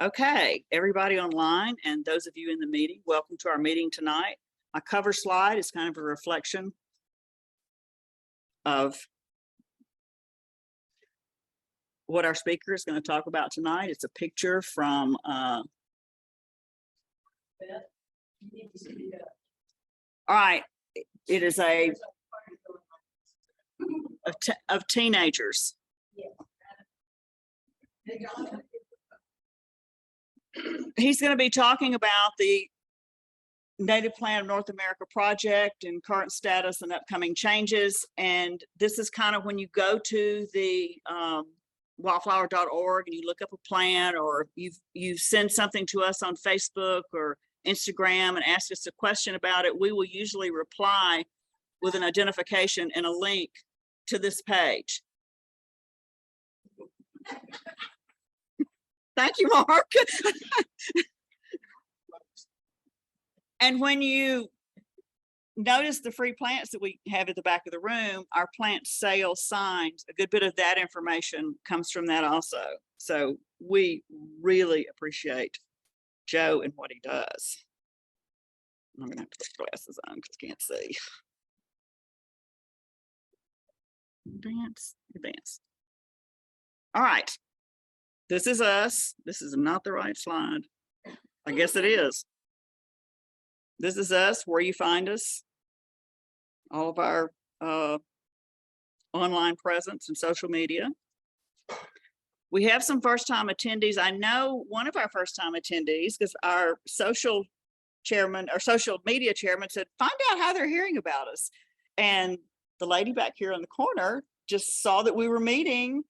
Okay, everybody online and those of you in the meeting, welcome to our meeting tonight. My cover slide is kind of a reflection of what our speaker is going to talk about tonight. It's a picture from all right, it is of teenagers. He's going to be talking about the Native Plant of North America project and current status and upcoming changes. And this is kind of when you go to the wildflower.org and you look up a plant, or you send something to us on Facebook or Instagram and ask us a question about it, we will usually reply with an identification and a link to this page. Thank you, Mark. And when you notice the free plants that we have at the back of the room, our plant sale signs, a good bit of that information comes from that also. So we really appreciate Joe and what he does. I'm gonna have to put glasses on because I can't see. Advance. All right. This is us. This is not the right slide. I guess it is. This is us, where you find us, all of our online presence and social media. We have some first-time attendees. I know one of our first-time attendees, because our social chairman, or social media chairman, said, find out how they're hearing about us. And the lady back here in the corner just saw that we were meeting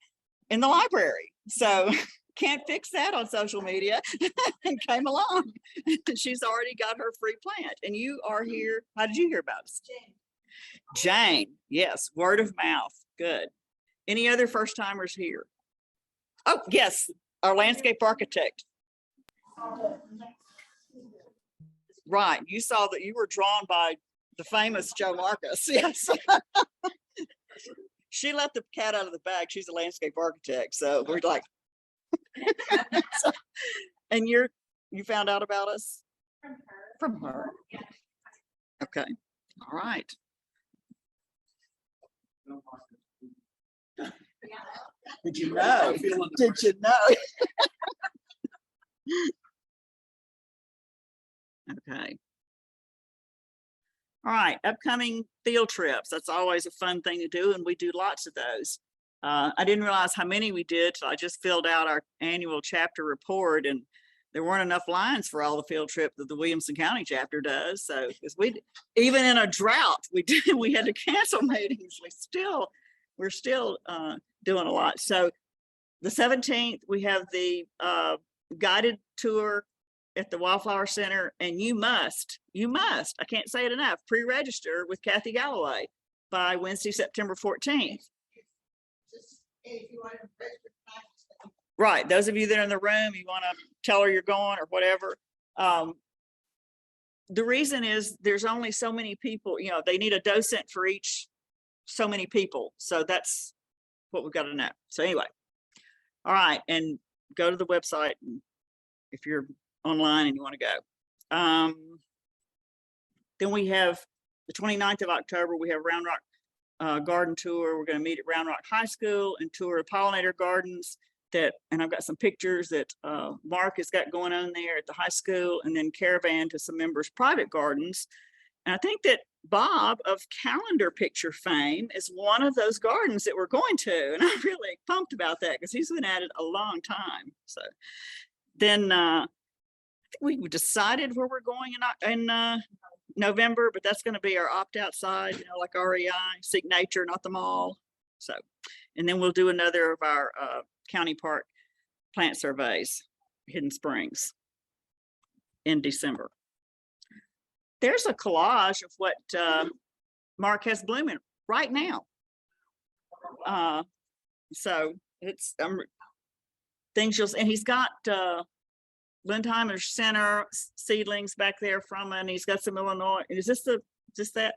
in the library. So can't fix that on social media and came along. She's already got her free plant. And you are here. How did you hear about us? Jane. Yes, word of mouth. Good. Any other first timers here? Oh, yes, our landscape architect. Right. You saw that you were drawn by the famous Joe Marcus. Yes. She let the cat out of the bag. She's a landscape architect. So we're like, so, and you found out about us from her. Okay. All right. Did you know? Did you know? Okay. All right, upcoming field trips. That's always a fun thing to do, and we do lots of those. I didn't realize how many we did, so I just filled out our annual chapter report, and there weren't enough lines for all the field trip that the Williamson County chapter does. So, because even in a drought, we had to cancel meetings. We're still doing a lot. So, the 17th we have the guided tour at the Wildflower Center, and you must, I can't say it enough, pre-register with Kathy Galloway by Wednesday, September 14th. Right, those of you that are in the room, you want to tell her you're going or whatever. The reason is there's only so many people, they need a docent for each so many people. So that's what we've got to know. So anyway, all right, and go to the website if you're online and you want to go. Then we have the 29th of October, we have Round Rock garden tour. We're going to meet at Round Rock High School and tour pollinator gardens and I've got some pictures that Mark has got going on there at the high school, and then caravan to some members' private gardens. And I think that Bob of calendar picture fame is one of those gardens that we're going to, and I'm really pumped about that because he's been at it a long time. So then I think we decided where we're going in November, but that's going to be our opt-out side, like REI, Seek Nature, not the mall. So, and then we'll do another of our county park plant surveys, Hidden Springs, in December. There's a collage of what Mark has blooming right now. So it's things and he's got Lindheimer Center seedlings back there from, and he's got some Illinois. Is this that?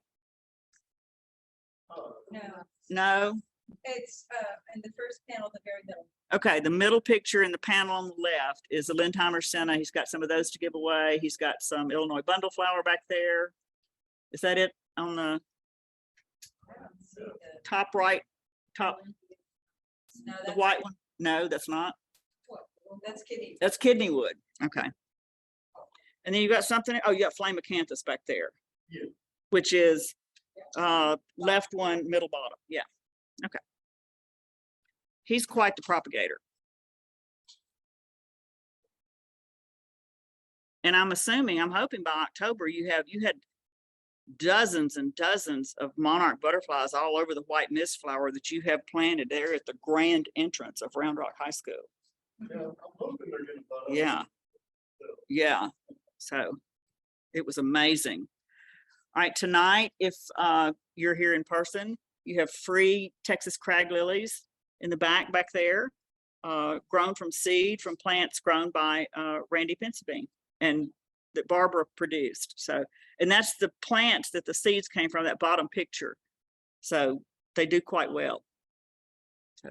No. It's in the first panel, the very middle. Okay, the middle picture in the panel on the left is the Lindheimer Center. He's got some of those to give away. He's got some Illinois bundle flower back there. Is that it on the I don't see the top right, top, No, the that's white one? No, that's not. what? That's kidney. That's kidney wood. Okay. And then you got something, oh, you got flame acanthus back there. Yeah. Which is left one, middle bottom. Yeah. Okay. He's quite the propagator. And I'm assuming, I'm hoping by October you had dozens and dozens of monarch butterflies all over the white mist flower that you have planted there at the grand entrance of Round Rock High School. Yeah, I'm hoping they're gonna bud up. Yeah. Yeah. So it was amazing. All right, tonight, if you're here in person, you have free Texas crag lilies in the back there, grown from seed from plants grown by Randy Pensabine and that Barbara produced. So, and that's the plants that the seeds came from, that bottom picture. So they do quite well. So,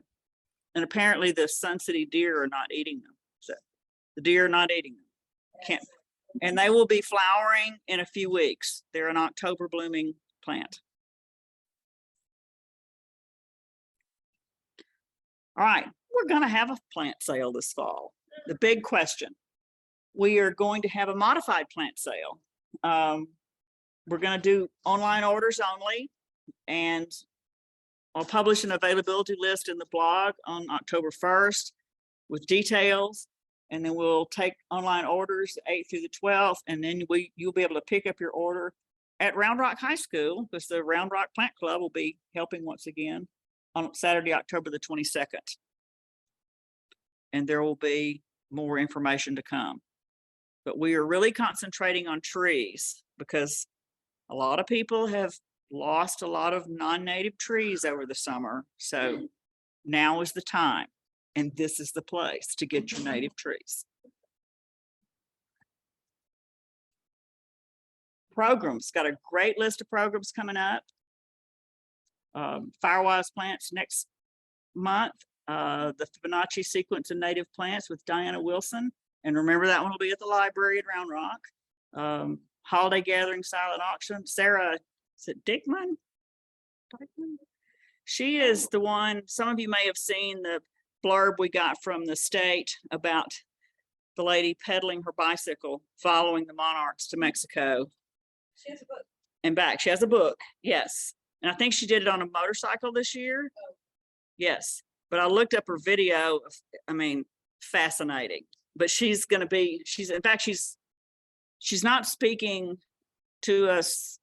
and apparently the Sun City deer are not eating them. So the deer are not eating them. Can't. And they will be flowering in a few weeks. They're an October blooming plant. All right, we're going to have a plant sale this fall. The big question, we are going to have a modified plant sale. We're going to do online orders only, and I'll publish an availability list in the blog on October 1st with details. And then we'll take online orders 8th through the 12th, and then you'll be able to pick up your order at Round Rock High School, because the Round Rock Plant Club will be helping once again on Saturday, October the 22nd. And there will be more information to come. But we are really concentrating on trees because a lot of people have lost a lot of non-native trees over the summer. So now is the time. And this is the place to get your native trees. Programs, got a great list of programs coming up. Firewise plants next month. The Fibonacci sequence of native plants with Diana Wilson. And remember, that one will be at the library at Round Rock. Holiday gathering, silent auction. Sarah, is it Dickman? She is the one, some of you may have seen the blurb we got from the state about the lady pedaling her bicycle following the monarchs to Mexico. She has a book. And back. She has a book, yes. And I think she did it on a motorcycle this year. Oh. Yes, but I looked up her video. I mean, fascinating. But she's going to be, in fact, she's not speaking to us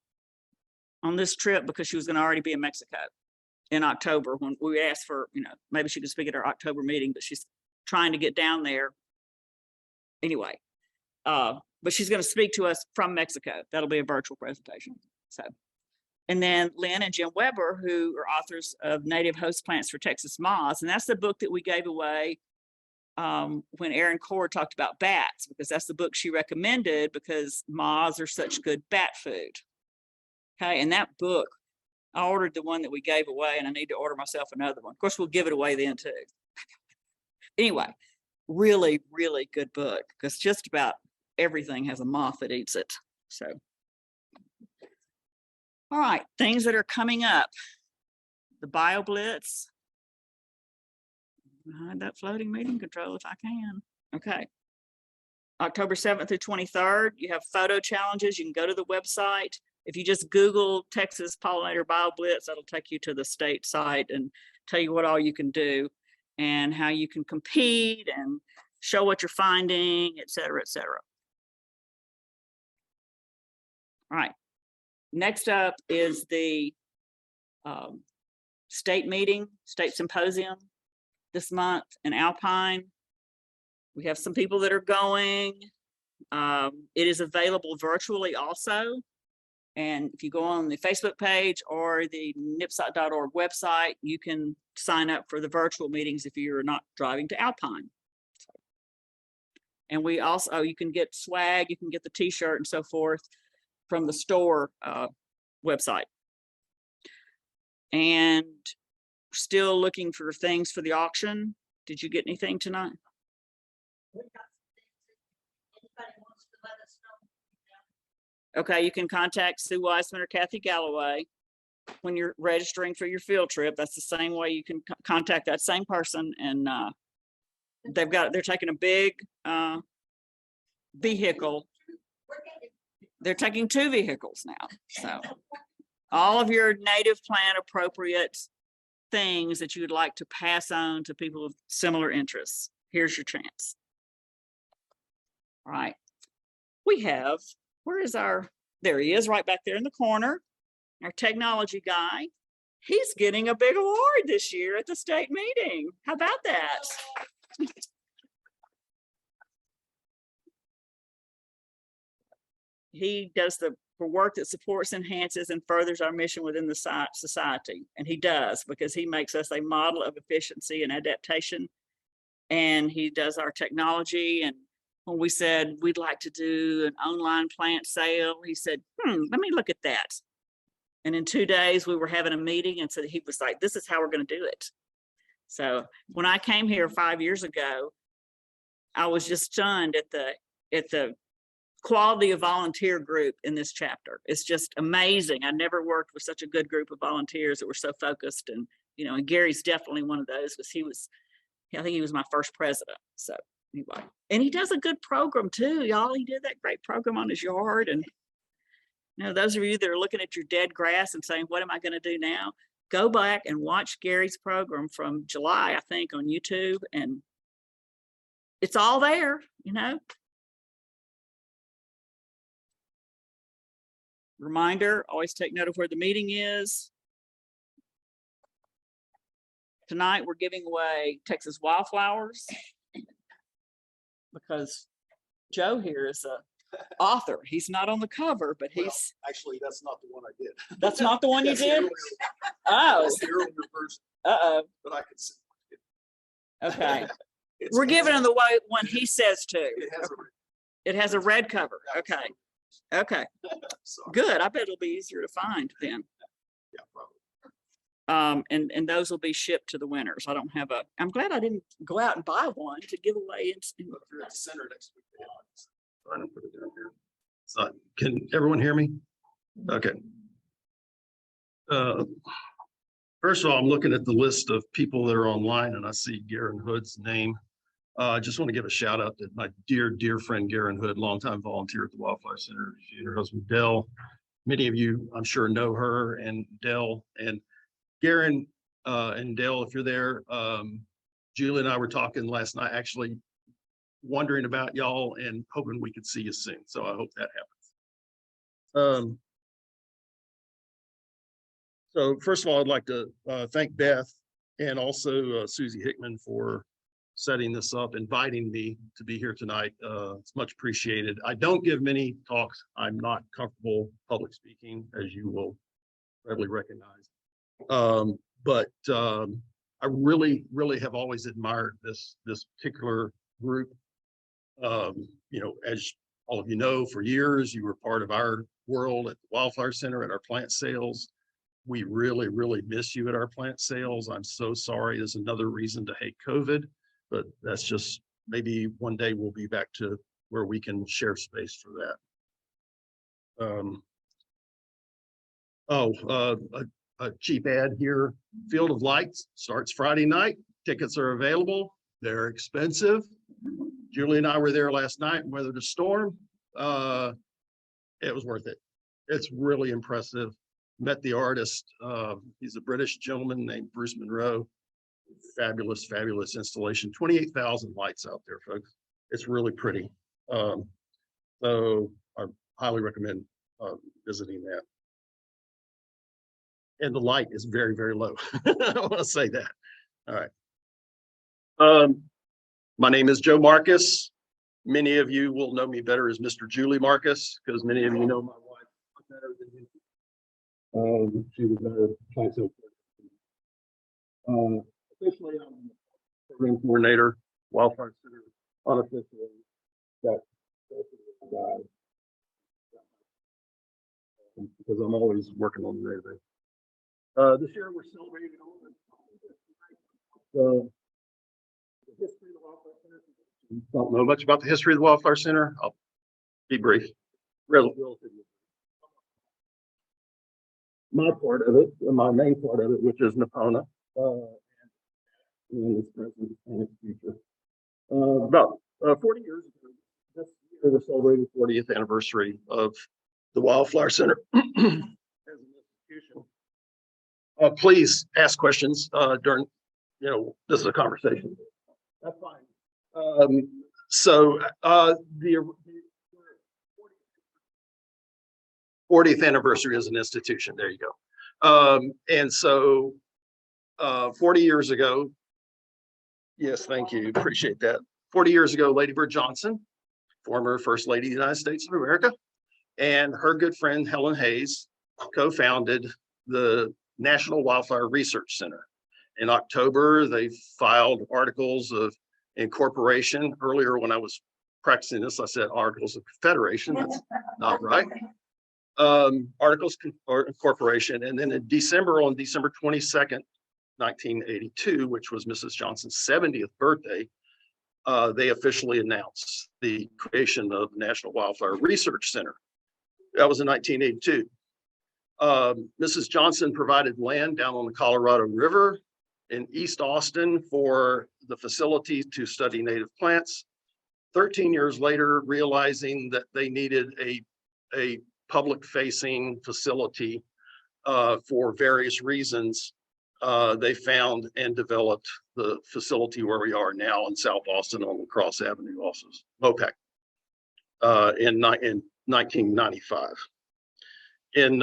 on this trip because she was going to already be in Mexico in October when we asked for, maybe she could speak at our October meeting, but she's trying to get down there anyway. But she's going to speak to us from Mexico. That'll be a virtual presentation. So, and then Lynn and Jim Weber, who are authors of Native Host Plants for Texas Moths. And that's the book that we gave away when Erin Cord talked about bats, because that's the book she recommended because moths are such good bat food. Okay, and that book, I ordered the one that we gave away, and I need to order myself another one. Of course, we'll give it away then too. Anyway, really, really good book, because just about everything has a moth that eats it. So, all right, things that are coming up. The BioBlitz. Behind that floating meeting control if I can. Okay. October 7th through 23rd, you have photo challenges. You can go to the website. If you just Google Texas Pollinator BioBlitz, that'll take you to the state site and tell you what all you can do and how you can compete and show what you're finding, et cetera, et cetera. All right. Next up is the state meeting, state symposium this month in Alpine. We have some people that are going. It is available virtually also. And if you go on the Facebook page or the nipsot.org website, you can sign up for the virtual meetings if you're not driving to Alpine. And we also, you can get swag, you can get the t-shirt and so forth from the store website. And still looking for things for the auction. Did you get anything tonight? Okay, you can contact Sue Wiseman or Kathy Galloway when you're registering for your field trip. That's the same way you can contact that same person, and they're taking a big vehicle. They're taking 2 vehicles now. So all of your native plant appropriate things that you would like to pass on to people of similar interests, here's your chance. All right. We have, where is there he is right back there in the corner, our technology guy. He's getting a big award this year at the state meeting. How about that? He does the work that supports, enhances, and furthers our mission within the society. And he does, because he makes us a model of efficiency and adaptation. And he does our technology. And when we said we'd like to do an online plant sale, he said, let me look at that. And in 2 days, we were having a meeting, and so he was like, this is how we're going to do it. So when I came here 5 years ago, I was just stunned at the quality of volunteer group in this chapter. It's just amazing. I never worked with such a good group of volunteers that were so focused. And, you know, and Gary's definitely one of those, because I think he was my first president. So anyway, and he does a good program too, y'all. He did that great program on his yard. And, you know, those of you that are looking at your dead grass and saying, what am I going to do now? Go back and watch Gary's program from July, I think, on YouTube. And it's all there, you know. Reminder, always take note of where the meeting is. Tonight, we're giving away Texas wildflowers because Joe here is a author. He's not on the cover, but he's... Well, actually, that's not the one I did. That's not the one you did? Oh. That's the earlier version. Uh-oh. But I can see. Okay. We're giving him the one he says to. It has a red cover. Okay. Okay. Good. I bet it'll be easier to find then. Yeah, probably. And those will be shipped to the winners. I don't have I'm glad I didn't go out and buy one to give away. If you're at the center next week, I don't put it down here. So, can everyone hear me? Okay. First of all, I'm looking at the list of people that are online, and I see Garen Hood's name. I just want to give a shout out to my dear friend, Garen Hood, longtime volunteer at the Wildflower Center. She and her husband, Dell. Many of you, I'm sure, know her and Dell. And Garen and Dell, if you're there, Julie and I were talking last night, actually wondering about y'all and hoping we could see you soon. So I hope that happens. So first of all, I'd like to thank Beth and also Susie Hickman for setting this up, inviting me to be here tonight. It's much appreciated. I don't give many talks. I'm not comfortable public speaking, as you will readily recognize. But I really have always admired this particular group. You know, as all of you know, for years, you were part of our world at the Wildflower Center at our plant sales. We really miss you at our plant sales. I'm so sorry. There's another reason to hate COVID. But that's just, maybe one day we'll be back to where we can share space for that. A cheap ad here. Field of Lights starts Friday night. Tickets are available. They're expensive. Julie and I were there last night and weathered a storm. It was worth it. It's really impressive. Met the artist. He's a British gentleman named Bruce Monroe. Fabulous installation. 28,000 lights out there, folks. It's really pretty. So I highly recommend visiting that. And the light is very low. I want to say that. All right. My name is Joe Marcus. Many of you will know me better as Mr. Julie Marcus, because many of you know my wife better than me. She was a plant sales. Officially, I'm the program coordinator, Wildflower Center. Unofficially, that guy, because I'm always working on the database. This year we're celebrating the history of the Wildflower Center. If you don't know much about the history of the Wildflower Center, I'll be brief. Relatively. My part of it, my main part of it, which is NPONA, in its present and its future. About 40 years ago, this year we're celebrating the 40th anniversary of the Wildflower Center as an institution. Please ask questions during, this is a conversation. That's fine. So the 40th anniversary as an institution, there you go. And so 40 years ago, yes, thank you, appreciate that. 40 years ago, Lady Bird Johnson, former First Lady of the United States of America, and her good friend Helen Hayes co-founded the National Wildflower Research Center. In October, they filed articles of incorporation. Earlier, when I was practicing this, I said articles of confederation. That's not right. Articles of incorporation. And then in December, on December 22nd, 1982, which was Mrs. Johnson's 70th birthday, they officially announced the creation of the National Wildflower Research Center. That was in 1982. Mrs. Johnson provided land down on the Colorado River in East Austin for the facility to study native plants. 13 years later, realizing that they needed a public-facing facility for various reasons, they found and developed the facility where we are now in South Austin on La Crosse Avenue, also MOPAC, in 1995. In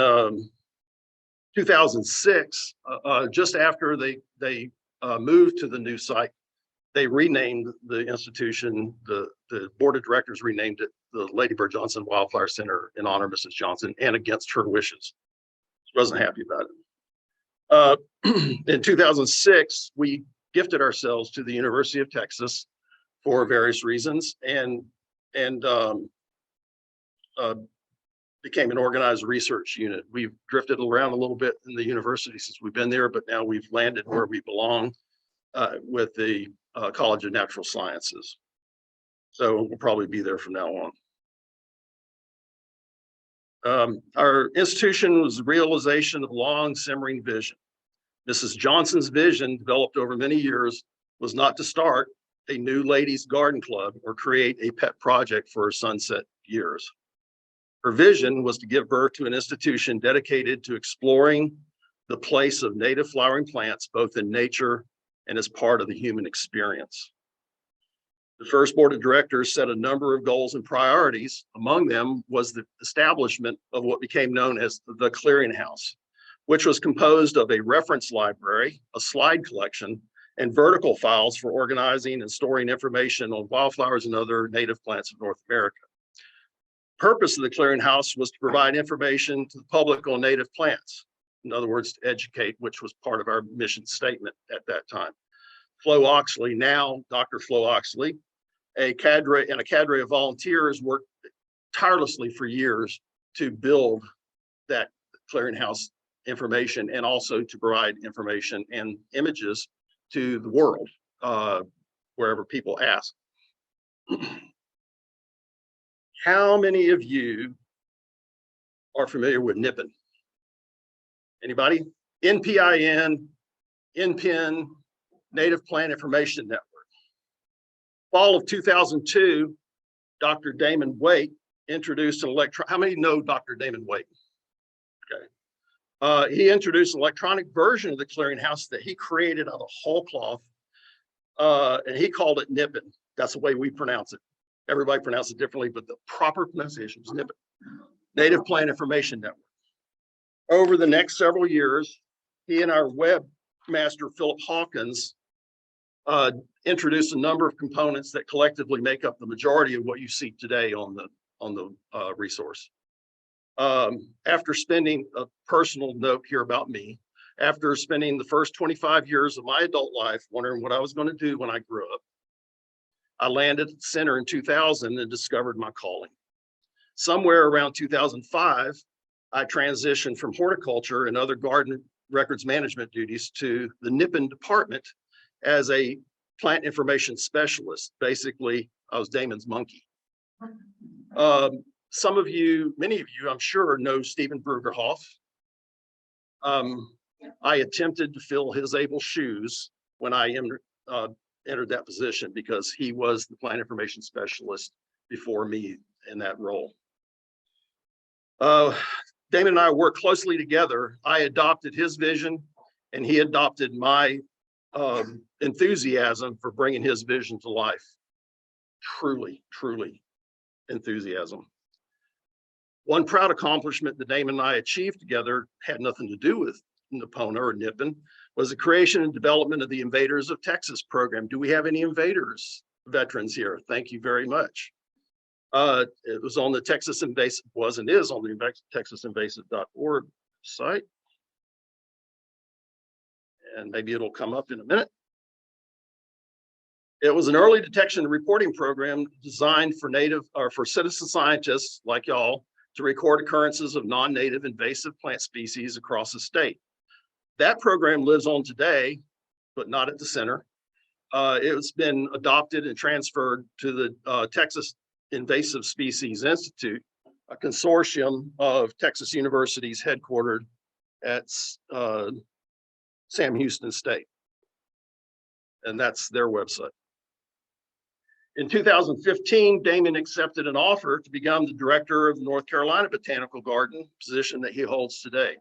2006, just after they moved to the new site, they renamed the institution, the board of directors renamed it the Lady Bird Johnson Wildflower Center in honor of Mrs. Johnson and against her wishes. She wasn't happy about it. In 2006, we gifted ourselves to the University of Texas for various reasons and became an organized research unit. We've drifted around a little bit in the university since we've been there, but now we've landed where we belong with the College of Natural Sciences. So we'll probably be there from now on. Our institution was a realization of long simmering vision. Mrs. Johnson's vision, developed over many years, was not to start a new ladies' garden club or create a pet project for her sunset years. Her vision was to give birth to an institution dedicated to exploring the place of native flowering plants, both in nature and as part of the human experience. The first board of directors set a number of goals and priorities. Among them was the establishment of what became known as the Clearinghouse, which was composed of a reference library, a slide collection, and vertical files for organizing and storing information on wildflowers and other native plants of North America. Purpose of the Clearinghouse was to provide information to the public on native plants. In other words, to educate, which was part of our mission statement at that time. Flo Oxley, now Dr. Flo Oxley, a cadre of volunteers worked tirelessly for years to build that Clearinghouse information and also to provide information and images to the world, wherever people ask. How many of you are familiar with NPONA? Anybody? NPIN, NPIN, Native Plant Information Network. Fall of 2002, Dr. Damon Waite introduced an how many know Dr. Damon Waite? Okay. He introduced an electronic version of the Clearinghouse that he created out of whole cloth, and he called it NPIN. That's the way we pronounce it. Everybody pronounces it differently, but the proper pronunciation is NPIN, Native Plant Information Network. Over the next several years, he and our webmaster, Philip Hawkins, introduced a number of components that collectively make up the majority of what you see today on the resource. After spending a personal note here about me, after spending the first 25 years of my adult life wondering what I was going to do when I grew up, I landed at the center in 2000 and discovered my calling. Somewhere around 2005, I transitioned from horticulture and other garden records management duties to the NPONA department as a plant information specialist. Basically, I was Damon's monkey. Some of you, many of you, I'm sure, know Stephen Brugerhoff. I attempted to fill his able shoes when I entered that position because he was the plant information specialist before me in that role. Damon and I worked closely together. I adopted his vision and he adopted my enthusiasm for bringing his vision to life. Truly, truly enthusiasm. One proud accomplishment that Damon and I achieved together had nothing to do with NPONA or NPON, was the creation and development of the Invaders of Texas program. Do we have any invaders veterans here? Thank you very much. It was on the Texas Invasive, was and is on the texasinvasive.org site. And maybe it'll come up in a minute. It was an early detection and reporting program designed for for citizen scientists like y'all to record occurrences of non-native invasive plant species across the state. That program lives on today, but not at the center. It's been adopted and transferred to the Texas Invasive Species Institute, a consortium of Texas universities headquartered at Sam Houston State. And that's their website. In 2015, Damon accepted an offer to become the director of the North Carolina Botanical Garden, position that he holds today.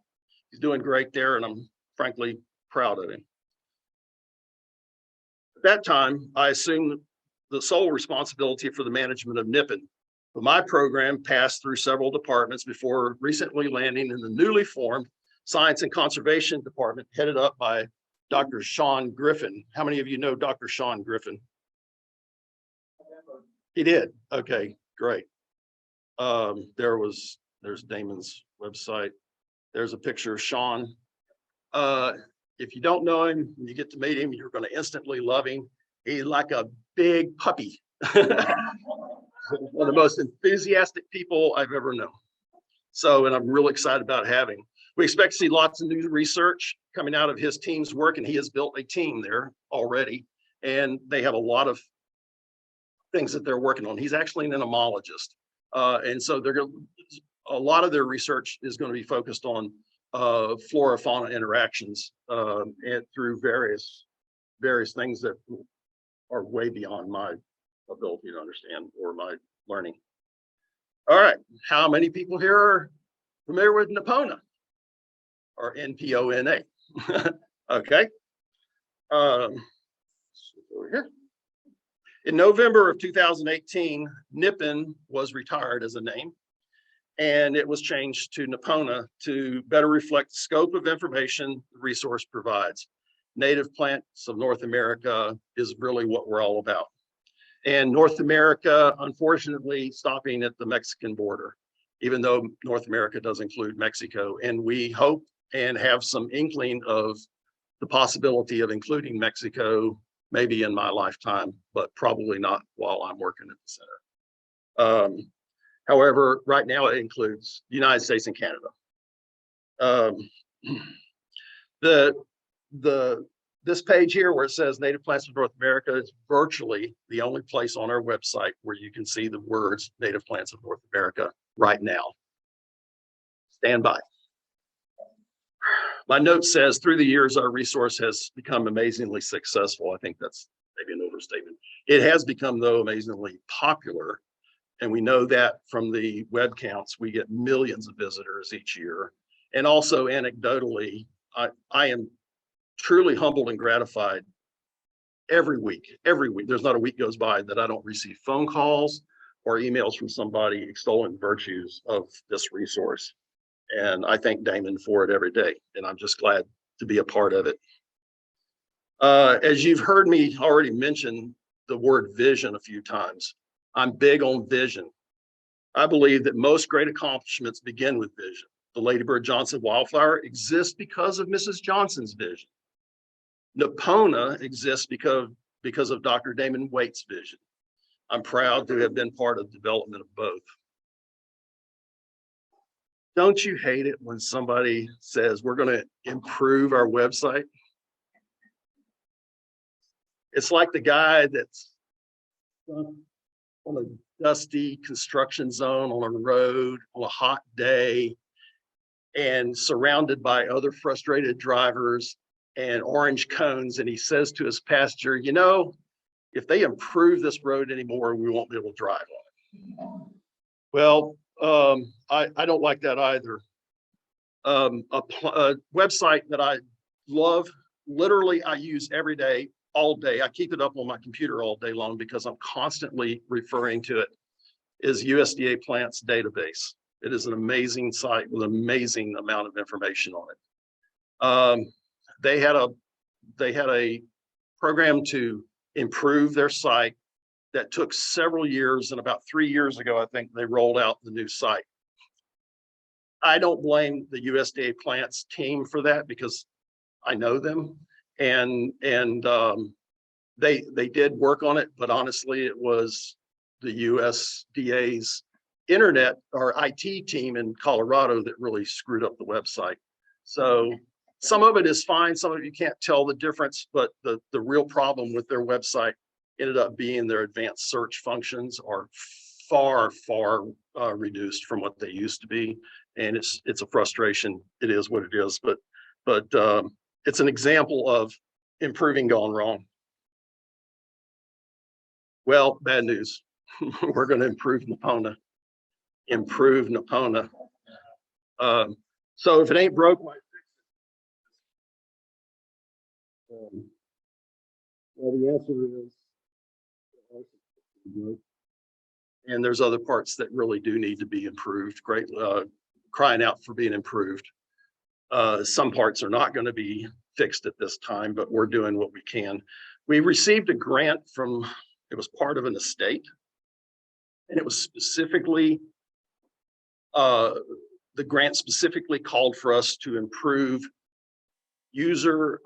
He's doing great there, and I'm frankly proud of him. At that time, I assumed the sole responsibility for the management of NPON, but my program passed through several departments before recently landing in the newly formed Science and Conservation Department, headed up by Dr. Sean Griffin. How many of you know Dr. Sean Griffin? He did. Okay, great. There's Damon's website. There's a picture of Sean. If you don't know him, when you get to meet him, you're going to instantly love him. He's like a big puppy. One of the most enthusiastic people I've ever known. So, and I'm really excited about having. We expect to see lots of new research coming out of his team's work, and he has built a team there already, and they have a lot of things that they're working on. He's actually an entomologist. And so a lot of their research is going to be focused on flora fauna interactions and through various things that are way beyond my ability to understand or my learning. All right, how many people here are familiar with NPONA or NPONA? Okay. Over here. In November of 2018, NPON was retired as a name, and it was changed to NPONA to better reflect the scope of information the resource provides. Native plants of North America is really what we're all about. And North America, unfortunately, stopping at the Mexican border, even though North America does include Mexico. And we hope and have some inkling of the possibility of including Mexico maybe in my lifetime, but probably not while I'm working at the center. However, right now it includes the United States and Canada. This page here where it says Native Plants of North America is virtually the only place on our website where you can see the words Native Plants of North America right now. Stand by. My note says, through the years, our resource has become amazingly successful. I think that's maybe an overstatement. It has become, though, amazingly popular. And we know that from the web counts, we get millions of visitors each year. And also anecdotally, I am truly humbled and gratified every week. There's not a week goes by that I don't receive phone calls or emails from somebody extolling the virtues of this resource. And I thank Damon for it every day. And I'm just glad to be a part of it. As you've heard me already mention the word vision a few times, I'm big on vision. I believe that most great accomplishments begin with vision. The Lady Bird Johnson wildflower exists because of Mrs. Johnson's vision. NPONA exists because of Dr. Damon Waite's vision. I'm proud to have been part of the development of both. Don't you hate it when somebody says we're going to improve our website? It's like the guy that's on a dusty construction zone on a road on a hot day and surrounded by other frustrated drivers and orange cones. And he says to his passenger, you know, if they improve this road anymore, we won't be able to drive on it. Well, I don't like that either. A website that I love, literally I use every day, all day. I keep it up on my computer all day long because I'm constantly referring to it, is USDA Plants Database. It is an amazing site with an amazing amount of information on it. They had a program to improve their site that took several years, and about 3 years ago, I think they rolled out the new site. I don't blame the USDA Plants team for that because I know them, and they did work on it, but honestly, it was the USDA's internet or IT team in Colorado that really screwed up the website. So some of it is fine, some of it you can't tell the difference, but the real problem with their website ended up being their advanced search functions are far reduced from what they used to be, and it's a frustration. It is what it is, but it's an example of improving gone wrong. Well, bad news. We're going to improve NPONA. Improve NPONA. So if it ain't broke, why fix it? Well, the answer is, and there's other parts that really do need to be improved. Great, crying out for being improved. Some parts are not going to be fixed at this time, but we're doing what we can. We received a grant from, it was part of an estate, and it was specifically, the grant specifically called for us to improve usability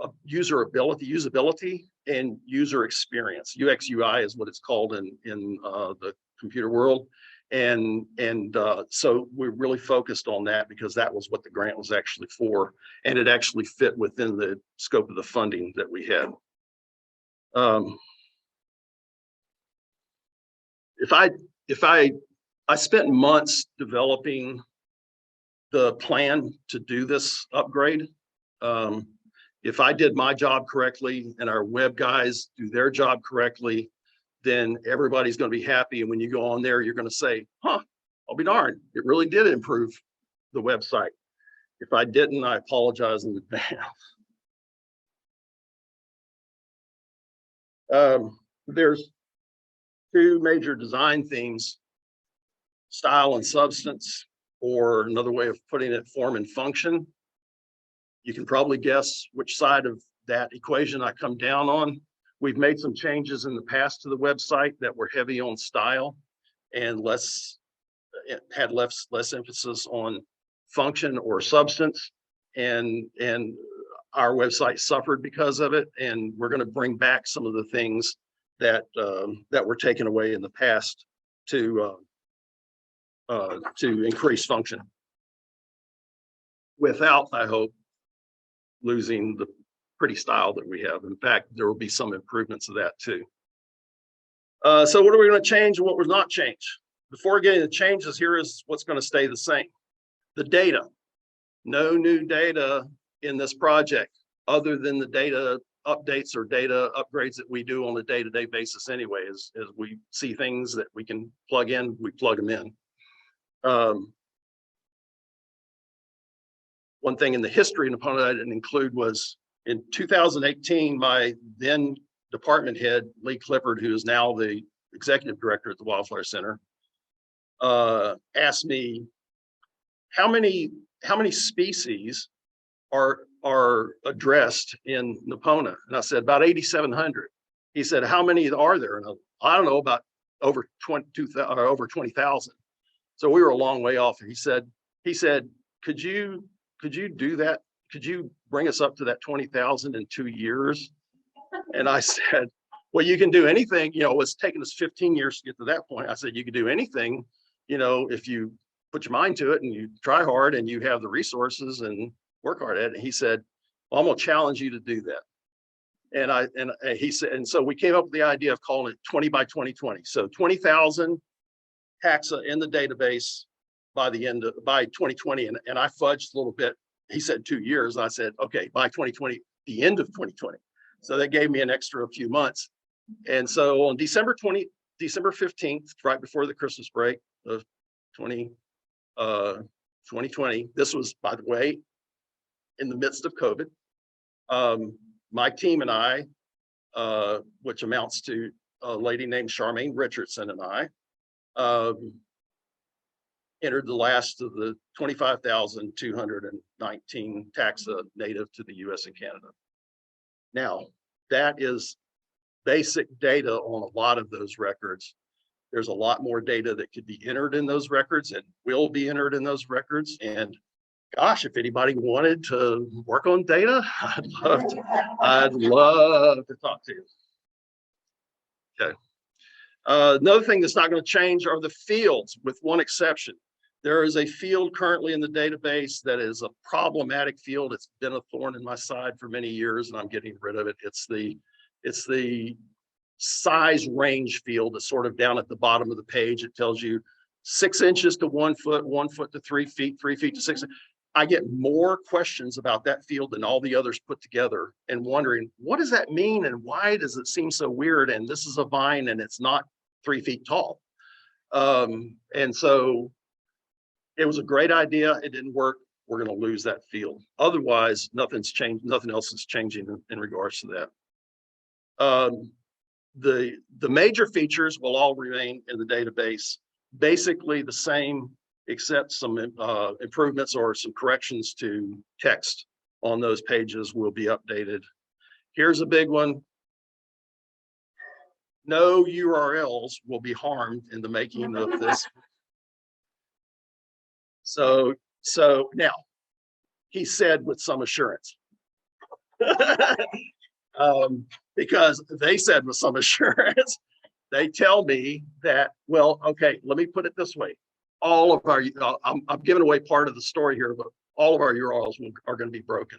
and user experience. UX UI is what it's called in the computer world. And so we're really focused on that because that was what the grant was actually for. And it actually fit within the scope of the funding that we had. I spent months developing the plan to do this upgrade. If I did my job correctly and our web guys do their job correctly, then everybody's going to be happy. And when you go on there, you're going to say, huh, I'll be darned, it really did improve the website. If I didn't, I apologize in advance. There's two major design themes, style and substance, or another way of putting it, form and function. You can probably guess which side of that equation I come down on. We've made some changes in the past to the website that were heavy on style and had less emphasis on function or substance, and our website suffered because of it. And we're going to bring back some of the things that were taken away in the past to increase function, without, I hope, losing the pretty style that we have. In fact, there will be some improvements of that too. So what are we going to change and what was not changed? Before getting the changes, here is what's going to stay the same. The data. No new data in this project other than the data updates or data upgrades that we do on a day-to-day basis anyway. As we see things that we can plug in, we plug them in. One thing in the history of NPONA I didn't include was in 2018, my then department head, Lee Clifford, who is now the executive director at the Wildflower Center, asked me, how many species are addressed in NPONA? And I said, about 8,700. He said, how many are there? And I don't know, about over 20,000. So we were a long way off. He said, could you do that? Could you bring us up to that 20,000 in 2 years? And I said, well, you can do anything. You know, it's taken us 15 years to get to that point. I said, you can do anything, you know, if you put your mind to it and you try hard and you have the resources and work hard at it. And he said, well, I'm going to challenge you to do that. And he said, and so we came up with the idea of calling it 20 by 2020. So 20,000 taxa in the database by 2020. And I fudged a little bit. He said 2 years. I said, okay, by 2020, the end of 2020. So that gave me an extra few months. And so on December 15th, right before the Christmas break of 2020, this was, by the way, in the midst of COVID. My team and I, which amounts to a lady named Charmaine Richardson and I, entered the last of the 25,219 taxa native to the US and Canada. Now, that is basic data on a lot of those records. There's a lot more data that could be entered in those records and will be entered in those records. And gosh, if anybody wanted to work on data, I'd love to talk to you. Okay. Another thing that's not going to change are the fields, with one exception. There is a field currently in the database that is a problematic field. It's been a thorn in my side for many years, and I'm getting rid of it. It's the size range field. It's sort of down at the bottom of the page. It tells you 6 inches to 1 foot, 1 foot to 3 feet, 3 feet to 6. I get more questions about that field than all the others put together, and wondering, what does that mean and why does it seem so weird? And this is a vine and it's not 3 feet tall. And so it was a great idea. It didn't work. We're going to lose that field. Otherwise, nothing's changed. Nothing else is changing in regards to that. The major features will all remain in the database, basically the same, except some improvements or some corrections to text on those pages will be updated. Here's a big one. No URLs will be harmed in the making of this. So now, he said with some assurance, because they said with some assurance, they tell me that, well, okay, let me put it this way. All of our, I'm giving away part of the story here, but all of our URLs are going to be broken.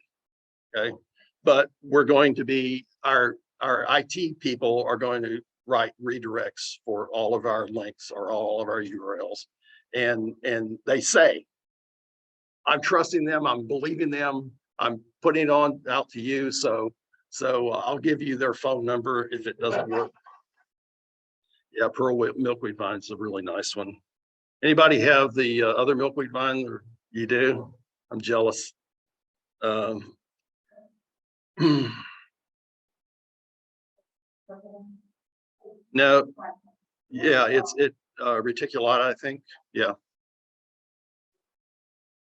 Okay. But we're going to be, our IT people are going to write redirects for all of our links or all of our URLs. And they say, I'm trusting them, I'm believing them, I'm putting it on out to you. So I'll give you their phone number if it doesn't work. Yeah, Pearl milkweed vine's a really nice one. Anybody have the other milkweed vine? Or you do? I'm jealous. No, yeah, it's reticulata, I think. Yeah.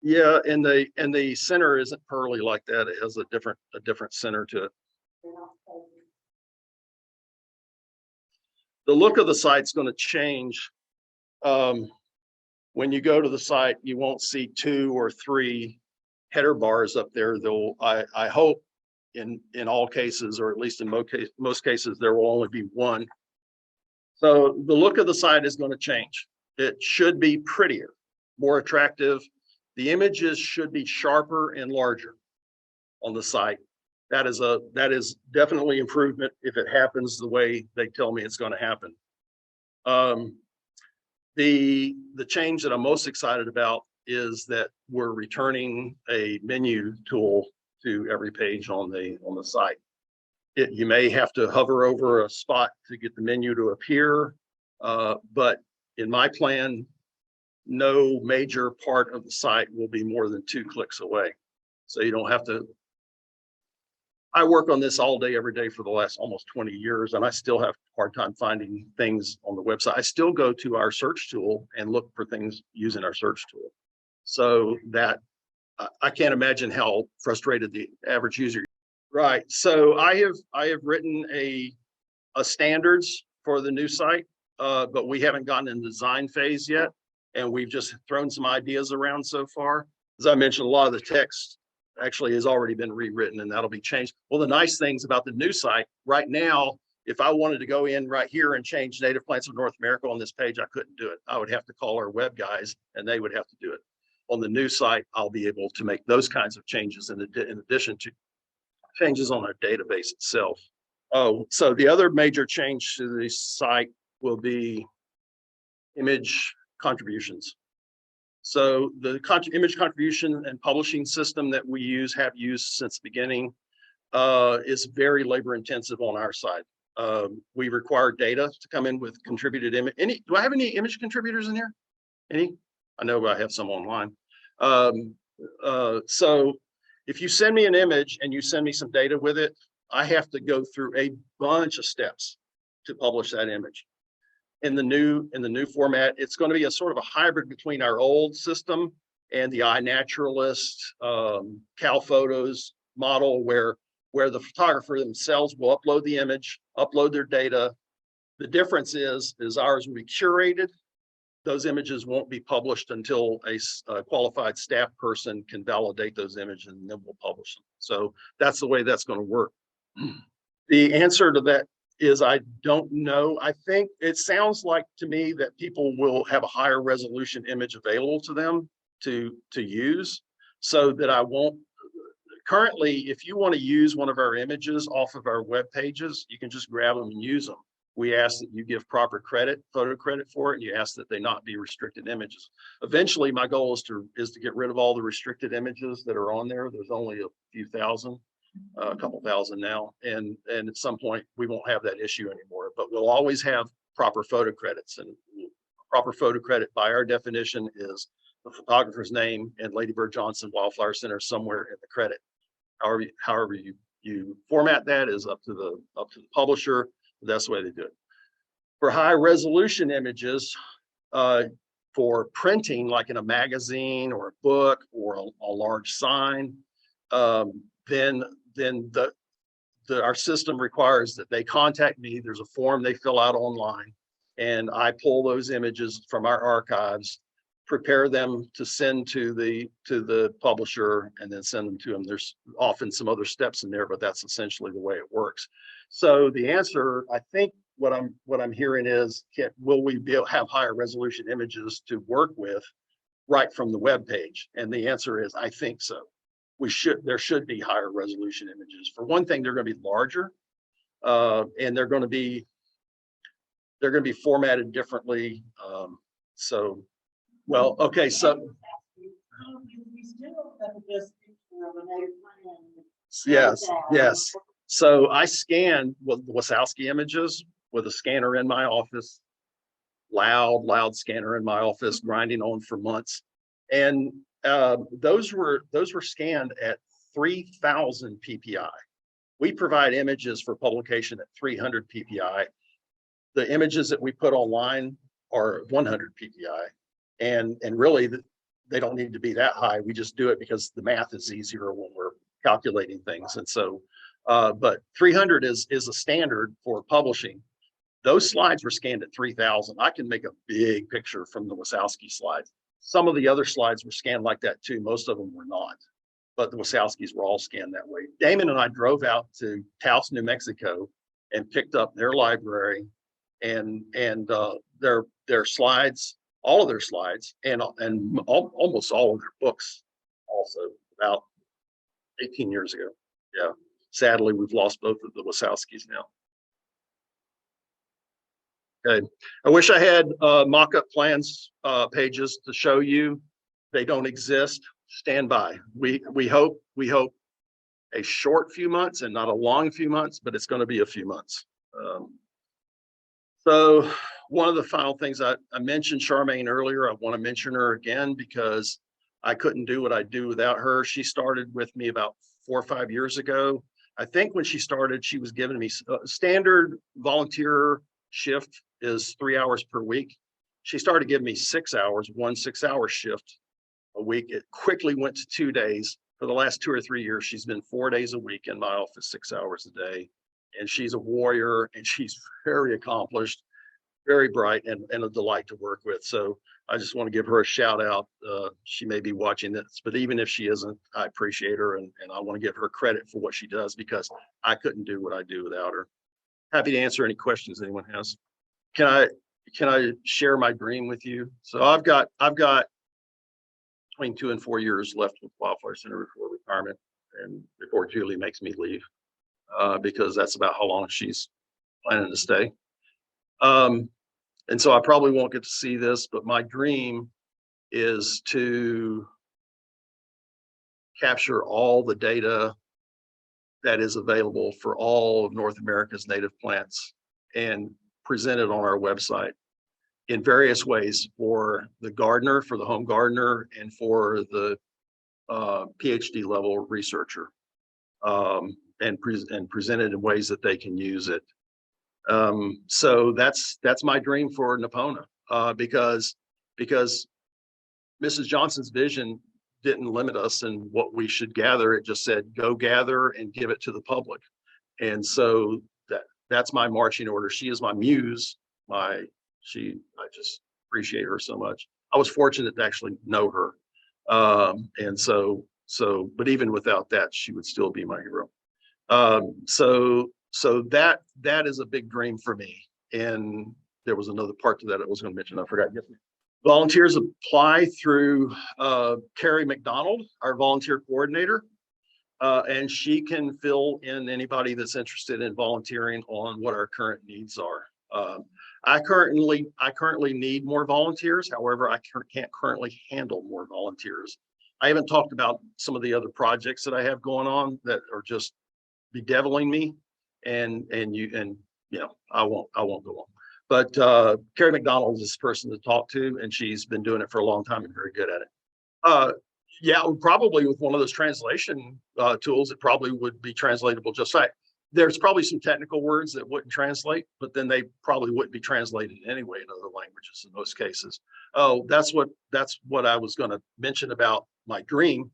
Yeah, and the center isn't pearly like that. It has a different center to it. The look of the site's going to change. When you go to the site, you won't see 2 or 3 header bars up there. I hope in all cases, or at least in most cases, there will only be 1. So the look of the site is going to change. It should be prettier, more attractive. The images should be sharper and larger on the site. That is definitely improvement if it happens the way they tell me it's going to happen. The change that I'm most excited about is that we're returning a menu tool to every page on the site. You may have to hover over a spot to get the menu to appear, but in my plan, no major part of the site will be more than 2 clicks away. So you don't have to. I work on this all day, every day for the last almost 20 years, and I still have a hard time finding things on the website. I still go to our search tool and look for things using our search tool. So that I can't imagine how frustrated the average user. Right. So I have written a standards for the new site, but we haven't gotten in the design phase yet. And we've just thrown some ideas around so far. As I mentioned, a lot of the text actually has already been rewritten and that'll be changed. Well, the nice things about the new site right now, if I wanted to go in right here and change native plants of North America on this page, I couldn't do it. I would have to call our web guys and they would have to do it. On the new site, I'll be able to make those kinds of changes in addition to changes on our database itself. Oh, so the other major change to the site will be image contributions. So the image contribution and publishing system that we have used since the beginning is very labor intensive on our side. We require data to come in with contributed image. Do I have any image contributors in here? Any? I know I have some online. So if you send me an image and you send me some data with it, I have to go through a bunch of steps to publish that image. In the new format, it's going to be a sort of a hybrid between our old system and the iNaturalist Cal Photos model, where the photographer themselves will upload the image, upload their data. The difference is ours will be curated. Those images won't be published until a qualified staff person can validate those images, and then we'll publish them. So that's the way that's going to work. The answer to that is I don't know. I think it sounds like to me that people will have a higher resolution image available to them to use, so that I won't. Currently, if you want to use one of our images off of our web pages, you can just grab them and use them. We ask that you give proper credit, photo credit for it, and you ask that they not be restricted images. Eventually, my goal is to get rid of all the restricted images that are on there. There's only a few thousand, a couple thousand now, and at some point we won't have that issue anymore. But we'll always have proper photo credits, and proper photo credit by our definition is the photographer's name and Lady Bird Johnson Wildflower Center somewhere in the credit. However you format that is up to the publisher. That's the way they do it. For high resolution images, for printing, like in a magazine or a book or a large sign, then our system requires that they contact me. There's a form they fill out online, and I pull those images from our archives, prepare them to send to the publisher, and then send them to them. There's often some other steps in there, but that's essentially the way it works. So the answer, I think what I'm hearing is, will we have higher resolution images to work with right from the web page? And the answer is, I think so. There should be higher resolution images. For one thing, they're going to be larger, and they're going to be formatted differently. So, well, okay, so yes. So I scanned the Wasowski images with a scanner in my office, loud scanner in my office, grinding on for months. And those were scanned at 3,000 PPI. We provide images for publication at 300 PPI. The images that we put online are 100 PPI. And really, they don't need to be that high. We just do it because the math is easier when we're calculating things. And so, but 300 is a standard for publishing. Those slides were scanned at 3,000. I can make a big picture from the Wasowski slides. Some of the other slides were scanned like that too. Most of them were not, but the Wasowskis were all scanned that way. Damon and I drove out to Taos, New Mexico, and picked up their library and their slides, all of their slides, and almost all of their books also, about 18 years ago. Yeah. Sadly, we've lost both of the Wasowskis now. Okay. I wish I had mock-up plans pages to show you. They don't exist. Stand by. We hope a short few months and not a long few months, but it's going to be a few months. So one of the final things I mentioned Charmaine earlier, I want to mention her again because I couldn't do what I do without her. She started with me about 4 or 5 years ago. I think when she started, she was giving me standard volunteer shift is 3 hours per week. She started giving me 6 hours, 1 6-hour shift a week. It quickly went to 2 days. For the last 2 or 3 years, she's been 4 days a week in my office, 6 hours a day. And she's a warrior, and she's very accomplished, very bright, and a delight to work with. So I just want to give her a shout out. She may be watching this, but even if she isn't, I appreciate her, and I want to give her credit for what she does because I couldn't do what I do without her. Happy to answer any questions anyone has. Can I share my dream with you? So I've got between 2 and 4 years left with Wildflower Center before retirement and before Julie makes me leave. because that's about how long she's planning to stay. And so I probably won't get to see this, but my dream is to capture all the data that is available for all of North America's native plants and present it on our website in various ways for the gardener, for the home gardener, and for the PhD level researcher, and present it in ways that they can use it. So that's my dream for NPONA, because Mrs. Johnson's vision didn't limit us in what we should gather. It just said, go gather and give it to the public. And so that's my marching order. She is my muse. I just appreciate her so much. I was fortunate to actually know her. And so, but even without that, she would still be my hero. So that is a big dream for me. And there was another part to that I was going to mention. I forgot. Volunteers apply through Carrie McDonald, our volunteer coordinator, and she can fill in anybody that's interested in volunteering on what our current needs are. I currently need more volunteers. However, I can't currently handle more volunteers. I haven't talked about some of the other projects that I have going on that are just bedeviling me, and you know, I won't go on. But Carrie McDonald is this person to talk to, and she's been doing it for a long time and very good at it. Yeah, probably with one of those translation tools, it probably would be translatable just right. There's probably some technical words that wouldn't translate, but then they probably wouldn't be translated anyway in other languages in most cases. Oh, that's what I was going to mention about my dream.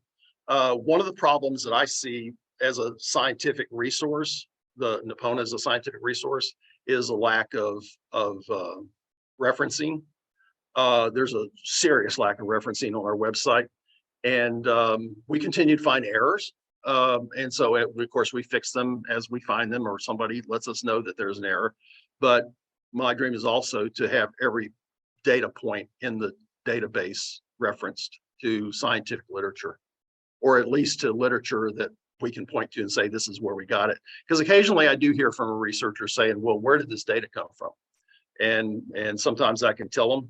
One of the problems that I see as a scientific resource, the NPONA as a scientific resource, is a lack of referencing. There's a serious lack of referencing on our website, and we continue to find errors. And so, of course, we fix them as we find them, or somebody lets us know that there's an error. But my dream is also to have every data point in the database referenced to scientific literature, or at least to literature that we can point to and say, this is where we got it. Because occasionally I do hear from a researcher saying, well, where did this data come from? And sometimes I can tell them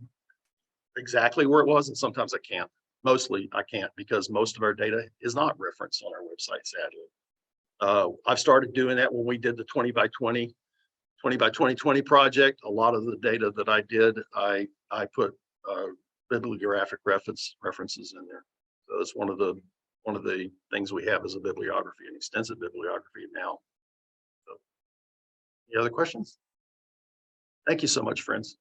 exactly where it was, and sometimes I can't. Mostly I can't, because most of our data is not referenced on our website, sadly. I've started doing that when we did the 20 by 2020 project. A lot of the data that I did, I put bibliographic references in there. So that's one of the things we have is a bibliography, an extensive bibliography now. So, any other questions? Thank you so much, friends.